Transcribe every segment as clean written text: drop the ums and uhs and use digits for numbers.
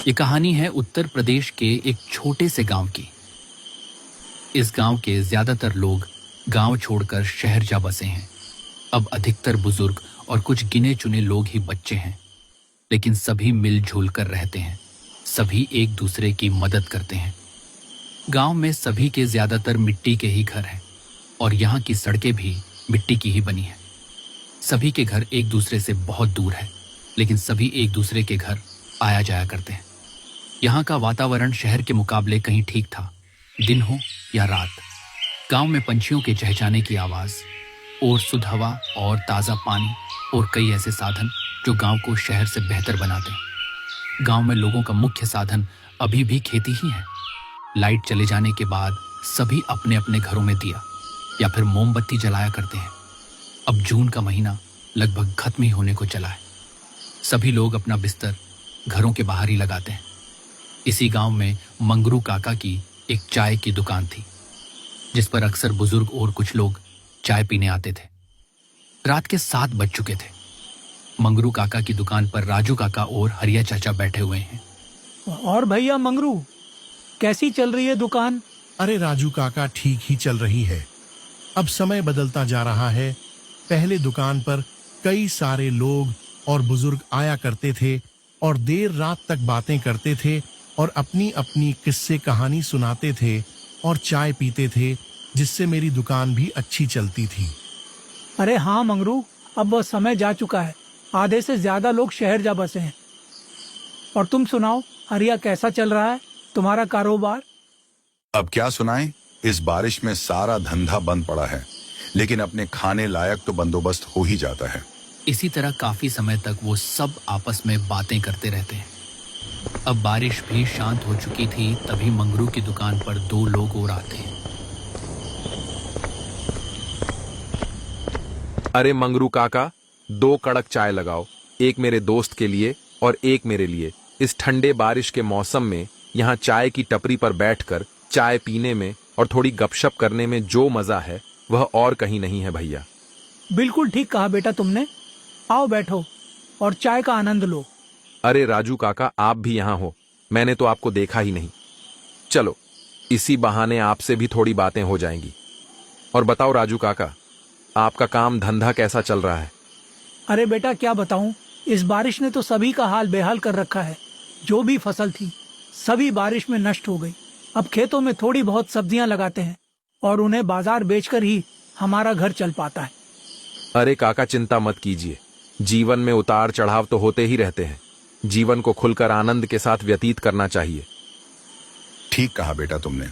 ये कहानी है उत्तर प्रदेश के एक छोटे से गांव की। इस गांव के ज्यादातर लोग गांव छोड़कर शहर जा बसे हैं। अब अधिकतर बुजुर्ग और कुछ गिने चुने लोग ही बच्चे हैं, लेकिन सभी मिलजुल कर रहते हैं। सभी एक दूसरे की मदद करते हैं। गांव में सभी के ज्यादातर मिट्टी के ही घर हैं और यहाँ की सड़कें भी मिट्टी की ही बनी हैं। सभी के घर एक दूसरे से बहुत दूर है, लेकिन सभी एक दूसरे के घर आया जाया करते हैं। यहाँ का वातावरण शहर के मुकाबले कहीं ठीक था, दिन हो या रात। गांव में पंछियों के चहचहाने की आवाज और शुद्ध हवा और ताज़ा पानी और कई ऐसे साधन जो गांव को शहर से बेहतर बनाते हैं। गांव में लोगों का मुख्य साधन अभी भी खेती ही है। लाइट चले जाने के बाद सभी अपने अपने घरों में दिया या फिर मोमबत्ती जलाया करते हैं। अब जून का महीना लगभग खत्म ही होने को चला है। सभी लोग अपना बिस्तर घरों के बाहर ही लगाते हैं। इसी गांव में मंगरू काका की एक चाय की दुकान थी, जिस पर अक्सर बुजुर्ग और कुछ लोग चाय पीने आते थे। रात के 7 बज चुके थे। मंगरू काका की दुकान पर राजू काका और हरिया चाचा बैठे हुए हैं। और भैया मंगरू, कैसी चल रही है दुकान? अरे राजू काका, ठीक ही चल रही है। अब समय बदलता जा रहा है। पहले दुकान पर कई सारे लोग और बुजुर्ग आया करते थे और देर रात तक बातें करते थे और अपनी अपनी किस्से कहानी सुनाते थे और चाय पीते थे, जिससे मेरी दुकान भी अच्छी चलती थी। अरे हाँ मंगरू, अब वह समय जा चुका है। आधे से ज्यादा लोग शहर जा बसे हैं। और तुम सुनाओ हरिया, कैसा चल रहा है तुम्हारा कारोबार? अब क्या सुनाएं? इस बारिश में सारा धंधा बंद पड़ा है, लेकिन अपने खाने लायक तो बंदोबस्त हो ही जाता है। इसी तरह काफी समय तक वो सब आपस में बातें करते रहते हैं। अब बारिश भी शांत हो चुकी थी, तभी मंगरू की दुकान पर 2 लोग और आते हैं। अरे मंगरू काका, 2 कड़क चाय लगाओ, एक मेरे दोस्त के लिए और एक मेरे लिए। इस ठंडे बारिश के मौसम में यहाँ चाय की टपरी पर बैठकर चाय पीने में और थोड़ी गपशप करने में जो मजा है वह और कहीं नहीं है भैया। बिल्कुल ठीक कहा बेटा तुमने। आओ बैठो और चाय का आनंद लो। अरे राजू काका, आप भी यहाँ हो, मैंने तो आपको देखा ही नहीं। चलो, इसी बहाने आपसे भी थोड़ी बातें हो जाएंगी। और बताओ राजू काका, आपका काम धंधा कैसा चल रहा है? अरे बेटा क्या बताऊं, इस बारिश ने तो सभी का हाल बेहाल कर रखा है। जो भी फसल थी सभी बारिश में नष्ट हो गई। अब खेतों में थोड़ी बहुत सब्जियां लगाते हैं और उन्हें बाजार बेचकर ही हमारा घर चल पाता है। अरे काका, चिंता मत कीजिए। जीवन में उतार चढ़ाव तो होते ही रहते हैं। जीवन को खुलकर आनंद के साथ व्यतीत करना चाहिए। ठीक कहा बेटा तुमने।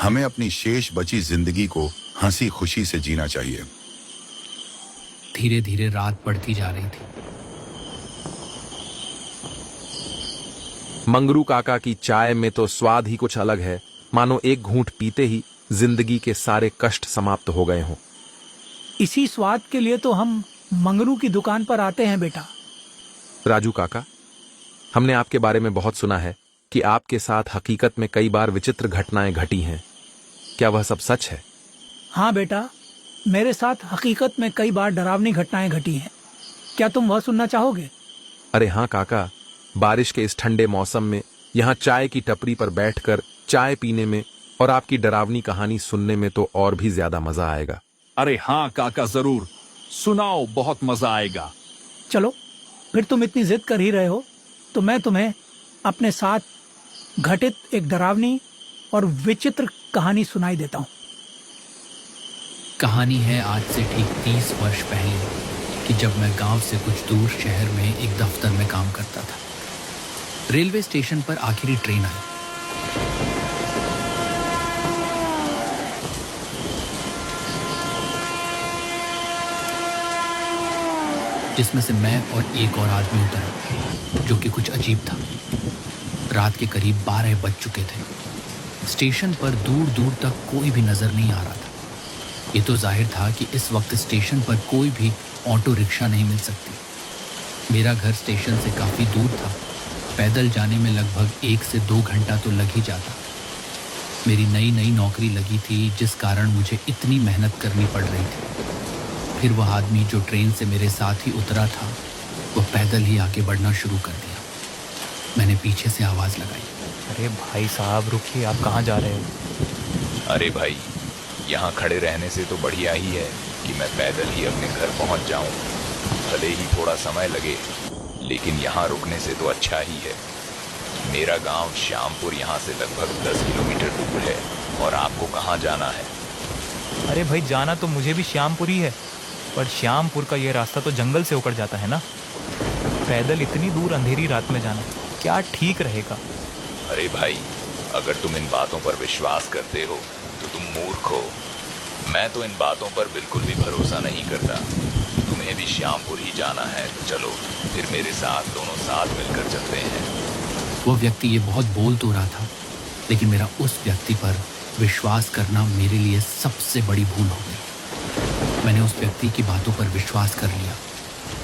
हमें अपनी शेष बची जिंदगी को हंसी खुशी से जीना चाहिए। धीरे धीरे रात बढ़ती जा रही थी। मंगरू काका की चाय में तो स्वाद ही कुछ अलग है, मानो एक घूंट पीते ही जिंदगी के सारे कष्ट समाप्त हो गए हों। इसी स्वाद के लिए तो हम मंगरू की दुकान पर आते हैं बेटा। राजू काका, हमने आपके बारे में बहुत सुना है कि आपके साथ हकीकत में कई बार विचित्र घटनाएं घटी हैं। क्या वह सब सच है? हाँ बेटा, मेरे साथ हकीकत में कई बार डरावनी घटनाएं घटी हैं। क्या तुम वह सुनना चाहोगे? अरे हाँ काका, बारिश के इस ठंडे मौसम में यहाँ चाय की टपरी पर बैठकर चाय पीने में और आपकी डरावनी कहानी सुनने में तो और भी ज्यादा मजा आएगा। अरे हाँ काका, जरूर सुनाओ, बहुत मजा आएगा। चलो फिर, तुम इतनी जिद कर ही रहे हो तो मैं तुम्हें अपने साथ घटित एक डरावनी और विचित्र कहानी सुनाई देता हूँ। कहानी है आज से ठीक 30 वर्ष पहले कि जब मैं गांव से कुछ दूर शहर में एक दफ्तर में काम करता था। रेलवे स्टेशन पर आखिरी ट्रेन आई। जिसमें से मैं और एक और आदमी उतरा, जो कि कुछ अजीब था। रात के करीब 12 बज चुके थे। स्टेशन पर दूर दूर तक कोई भी नजर नहीं आ रहा था। ये तो जाहिर था कि इस वक्त स्टेशन पर कोई भी ऑटो रिक्शा नहीं मिल सकती। मेरा घर स्टेशन से काफ़ी दूर था। पैदल जाने में लगभग 1 से 2 घंटा तो लग ही जाता। मेरी नई नई नौकरी लगी थी, जिस कारण मुझे इतनी मेहनत करनी पड़ रही थी। फिर वह आदमी जो ट्रेन से मेरे साथ ही उतरा था, वो पैदल ही आगे बढ़ना शुरू कर दिया। मैंने पीछे से आवाज लगाई, अरे भाई साहब रुकिए, आप कहाँ जा रहे हो? अरे भाई, यहाँ खड़े रहने से तो बढ़िया ही है कि मैं पैदल ही अपने घर पहुँच जाऊँ। भले ही थोड़ा समय लगे, लेकिन यहाँ रुकने से तो अच्छा ही है। मेरा गांव श्यामपुर यहाँ से लगभग 10 किलोमीटर दूर है। और आपको कहाँ जाना है? अरे भाई, जाना तो मुझे भी श्यामपुर ही है, पर श्यामपुर का ये रास्ता तो जंगल से होकर जाता है ना। पैदल इतनी दूर अंधेरी रात में जाना क्या ठीक रहेगा? अरे भाई, अगर तुम इन बातों पर विश्वास करते हो तो तुम मूर्ख हो। मैं तो इन बातों पर बिल्कुल भी भरोसा नहीं करता। तुम्हें भी श्यामपुर ही जाना है तो चलो, फिर मेरे साथ दोनों साथ मिलकर चलते हैं। वो व्यक्ति ये बहुत बोल तो रहा था, लेकिन मेरा उस व्यक्ति पर विश्वास करना मेरे लिए सबसे बड़ी भूल हो गई। मैंने उस व्यक्ति की बातों पर विश्वास कर लिया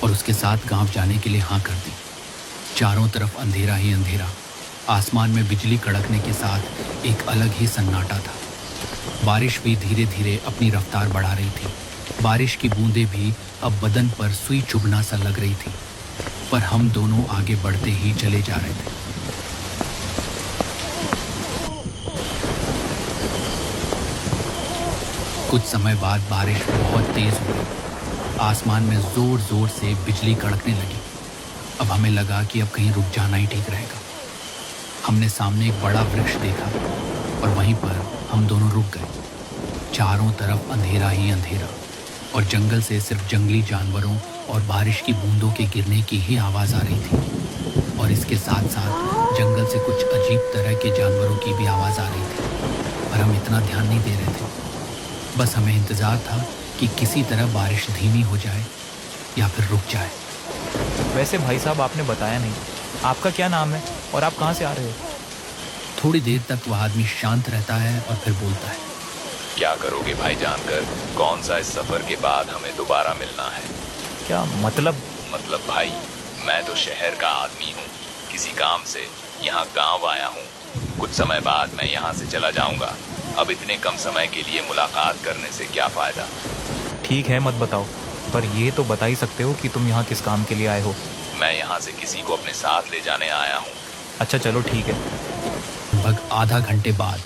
और उसके साथ गांव जाने के लिए हाँ कर दी। चारों तरफ अंधेरा ही अंधेरा, आसमान में बिजली कड़कने के साथ एक अलग ही सन्नाटा था। बारिश भी धीरे धीरे अपनी रफ्तार बढ़ा रही थी। बारिश की बूंदें भी अब बदन पर सुई चुभना सा लग रही थी, पर हम दोनों आगे बढ़ते ही चले जा रहे थे। कुछ समय बाद बारिश बहुत तेज हो गई। आसमान में जोर जोर से बिजली कड़कने लगी। अब हमें लगा कि अब कहीं रुक जाना ही ठीक रहेगा। हमने सामने एक बड़ा वृक्ष देखा और वहीं पर हम दोनों रुक गए। चारों तरफ अंधेरा ही अंधेरा और जंगल से सिर्फ जंगली जानवरों और बारिश की बूंदों के गिरने की ही आवाज़ आ रही थी। और इसके साथ साथ जंगल से कुछ अजीब तरह के जानवरों की भी आवाज़ आ रही थी, पर हम इतना ध्यान नहीं दे रहे थे। बस हमें इंतज़ार था कि किसी तरह बारिश धीमी हो जाए या फिर रुक जाए। वैसे भाई साहब, आपने बताया नहीं, आपका क्या नाम है और आप कहाँ से आ रहे हो? थोड़ी देर तक वह आदमी शांत रहता है और फिर बोलता है, क्या करोगे भाई जानकर? कौन सा इस सफर के बाद हमें दोबारा मिलना है? क्या मतलब? मतलब भाई, मैं तो शहर का आदमी हूँ, किसी काम से यहाँ गांव आया हूँ। कुछ समय बाद मैं यहाँ से चला जाऊँगा। अब इतने कम समय के लिए मुलाकात करने से क्या फायदा? ठीक है, मत बताओ, पर ये तो बता ही सकते हो कि तुम यहाँ किस काम के लिए आए हो। मैं यहाँ से किसी को अपने साथ ले जाने आया हूँ। अच्छा चलो ठीक है। लगभग आधा घंटे बाद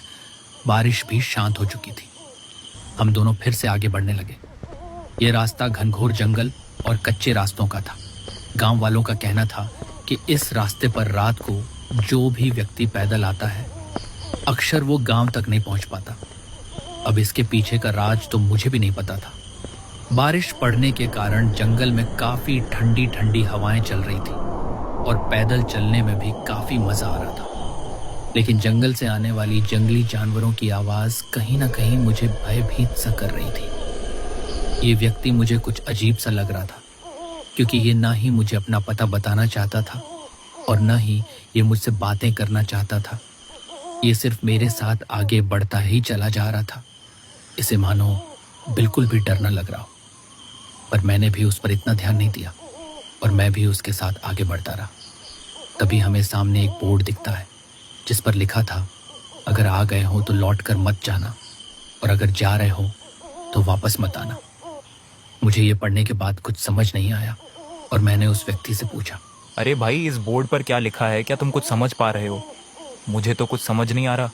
बारिश भी शांत हो चुकी थी। हम दोनों फिर से आगे बढ़ने लगे। ये रास्ता घनघोर जंगल और कच्चे रास्तों का था। गांव वालों का कहना था कि इस रास्ते पर रात को जो भी व्यक्ति पैदल आता है, अक्सर वो गांव तक नहीं पहुंच पाता। अब इसके पीछे का राज तो मुझे भी नहीं पता था। बारिश पड़ने के कारण जंगल में काफी ठंडी ठंडी हवाएं चल रही थी और पैदल चलने में भी काफी मजा आ रहा था। लेकिन जंगल से आने वाली जंगली जानवरों की आवाज कहीं ना कहीं मुझे भयभीत सा कर रही थी। ये व्यक्ति मुझे कुछ अजीब सा लग रहा था, क्योंकि ये ना ही मुझे अपना पता बताना चाहता था और न ही ये मुझसे बातें करना चाहता था। ये सिर्फ मेरे साथ आगे बढ़ता ही चला जा रहा था। इसे मानो बिल्कुल भी डर न लग रहा हो। पर मैंने भी उस पर इतना ध्यान नहीं दिया और मैं भी उसके साथ आगे बढ़ता रहा। तभी हमें सामने एक बोर्ड दिखता है जिस पर लिखा था, अगर आ गए हो तो लौट कर मत जाना और अगर जा रहे हो तो वापस मत आना। मुझे ये पढ़ने के बाद कुछ समझ नहीं आया और मैंने उस व्यक्ति से पूछा, अरे भाई, इस बोर्ड पर क्या लिखा है? क्या तुम कुछ समझ पा रहे हो? मुझे तो कुछ समझ नहीं आ रहा।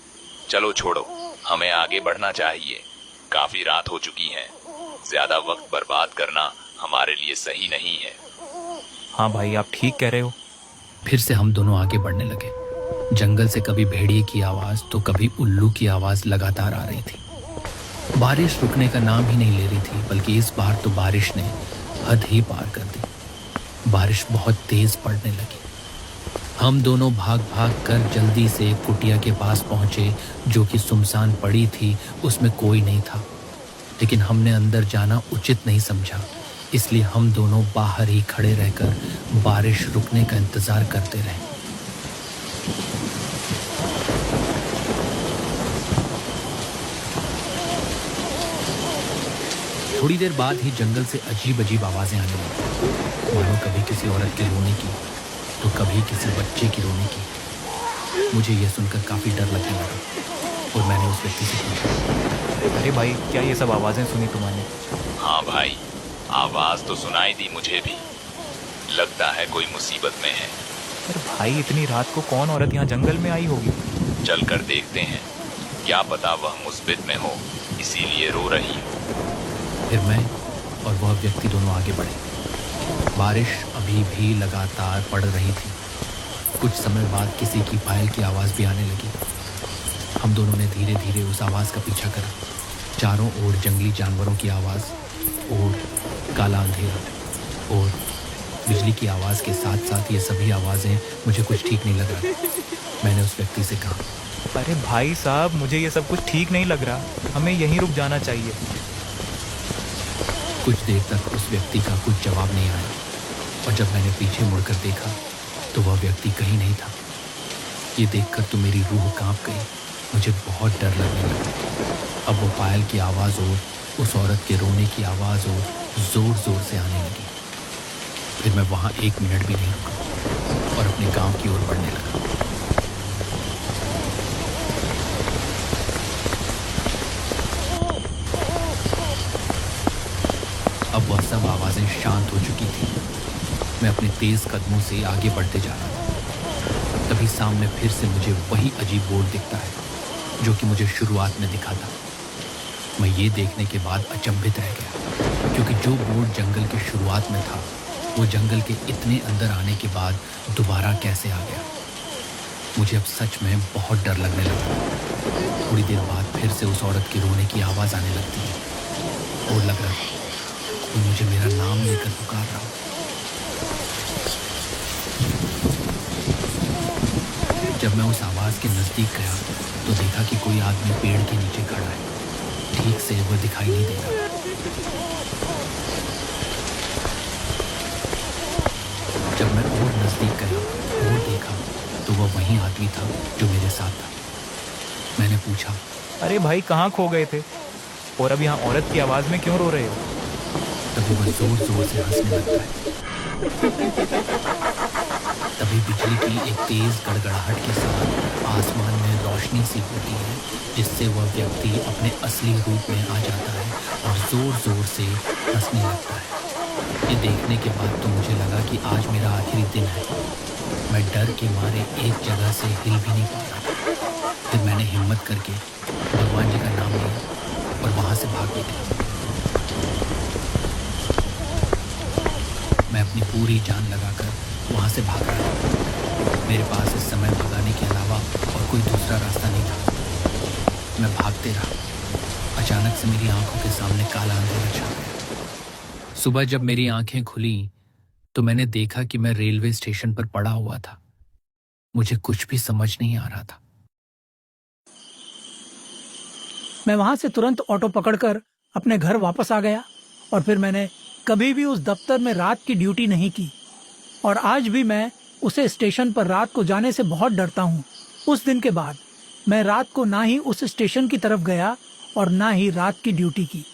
चलो छोड़ो, हमें आगे बढ़ना चाहिए। काफी रात हो चुकी है। ज्यादा वक्त बर्बाद करना हमारे लिए सही नहीं है। हाँ भाई, आप ठीक कह रहे हो। फिर से हम दोनों आगे बढ़ने लगे। जंगल से कभी भेड़िए की आवाज तो कभी उल्लू की आवाज लगातार आ रही थी। बारिश रुकने का नाम ही नहीं ले रही थी, बल्कि इस बार तो बारिश ने हद ही पार कर दी। बारिश बहुत तेज पड़ने लगी। हम दोनों भाग भाग कर जल्दी से एक कुटिया के पास पहुंचे जो कि सुनसान पड़ी थी। उसमें कोई नहीं था, लेकिन हमने अंदर जाना उचित नहीं समझा, इसलिए हम दोनों बाहर ही खड़े रहकर बारिश रुकने का इंतजार करते रहे। थोड़ी देर बाद ही जंगल से अजीब अजीब आवाजें आने लगी, मानो कभी किसी औरत के रोने की तो कभी किसी बच्चे की रोने की। मुझे यह सुनकर काफी डर लगने लगा और मैंने उस व्यक्ति से पूछा, अरे भाई, क्या ये सब आवाजें सुनी तुमने? हाँ भाई, आवाज तो सुनाई दी मुझे भी। लगता है कोई मुसीबत में है। पर भाई इतनी रात को कौन औरत यहाँ जंगल में आई होगी? चल कर देखते हैं, क्या पता वह मुसीबत में हो, इसीलिए रो रही हो। फिर मैं और वह व्यक्ति दोनों आगे बढ़े। बारिश अभी भी लगातार पड़ रही थी। कुछ समय बाद किसी की पायल की आवाज़ भी आने लगी। हम दोनों ने धीरे धीरे उस आवाज़ का पीछा करा। चारों ओर जंगली जानवरों की आवाज़ और काला अंधेरा और बिजली की आवाज़ के साथ साथ ये सभी आवाज़ें मुझे कुछ ठीक नहीं लग रहा। मैंने उस व्यक्ति से कहा, अरे भाई साहब, मुझे ये सब कुछ ठीक नहीं लग रहा, हमें यहीं रुक जाना चाहिए। कुछ देर तक उस व्यक्ति का कुछ जवाब नहीं आया और जब मैंने पीछे मुड़कर देखा तो वह व्यक्ति कहीं नहीं था। ये देखकर तो मेरी रूह कांप गई। मुझे बहुत डर लगने लगा। अब वो पायल की आवाज़ और उस औरत के रोने की आवाज़ और ज़ोर ज़ोर से आने लगी। फिर मैं वहाँ 1 मिनट भी नहीं रुका और अपने गांव की ओर बढ़ने लगा। अब वह सब आवाज़ें शांत हो चुकी थी। मैं अपने तेज़ कदमों से आगे बढ़ते जा रहा था। तभी सामने फिर से मुझे वही अजीब बोर्ड दिखता है जो कि मुझे शुरुआत में दिखा था। मैं ये देखने के बाद अचंभित रह गया, क्योंकि जो बोर्ड जंगल के शुरुआत में था वो जंगल के इतने अंदर आने के बाद दोबारा कैसे आ गया। मुझे अब सच में बहुत डर लगने लगा। थोड़ी देर बाद फिर से उस औरत के रोने की आवाज़ आने लगती है और लग रहा था कोई मुझे मेरा नाम लेकर पुकार रहा हो। जब मैं उस आवाज़ के नज़दीक गया तो देखा कि कोई आदमी पेड़ के नीचे खड़ा है। ठीक से वो दिखाई नहीं दे रहा। जब मैं और नज़दीक गया और देखा तो वह वही आदमी था जो मेरे साथ था। मैंने पूछा, अरे भाई, कहाँ खो गए थे और अब यहाँ औरत की आवाज़ में क्यों रो रहे हो? तभी वह जोर जोर से हंसने लगता है। तभी बिजली की एक तेज गड़गड़ाहट के साथ आसमान में रोशनी सी होती है, जिससे वह व्यक्ति अपने असली रूप में आ जाता है और जोर जोर से हंसने लगता है। ये देखने के बाद तो मुझे लगा कि आज मेरा आखिरी दिन है। मैं डर के मारे एक जगह से हिल भी नहीं पा रहा। फिर मैंने हिम्मत करके भगवान जी का नाम लिया और वहाँ से भाग निकला। मैं अपनी पूरी जान लगाकर वहाँ से भाग रहा था। मेरे पास इस समय भगाने के अलावा और कोई दूसरा रास्ता नहीं था। मैं भागते रहा। अचानक से मेरी आंखों के सामने काला अंधेरा छा गया। सुबह जब मेरी आंखें खुली तो मैंने देखा कि मैं रेलवे स्टेशन पर पड़ा हुआ था। मुझे कुछ भी समझ नहीं आ रहा था। मैं वहां से तुरंत ऑटो पकड़कर अपने घर वापस आ गया और फिर मैंने कभी भी उस दफ्तर में रात की ड्यूटी नहीं की और आज भी मैं उसे स्टेशन पर रात को जाने से बहुत डरता हूँ। उस दिन के बाद मैं रात को ना ही उस स्टेशन की तरफ गया और ना ही रात की ड्यूटी की।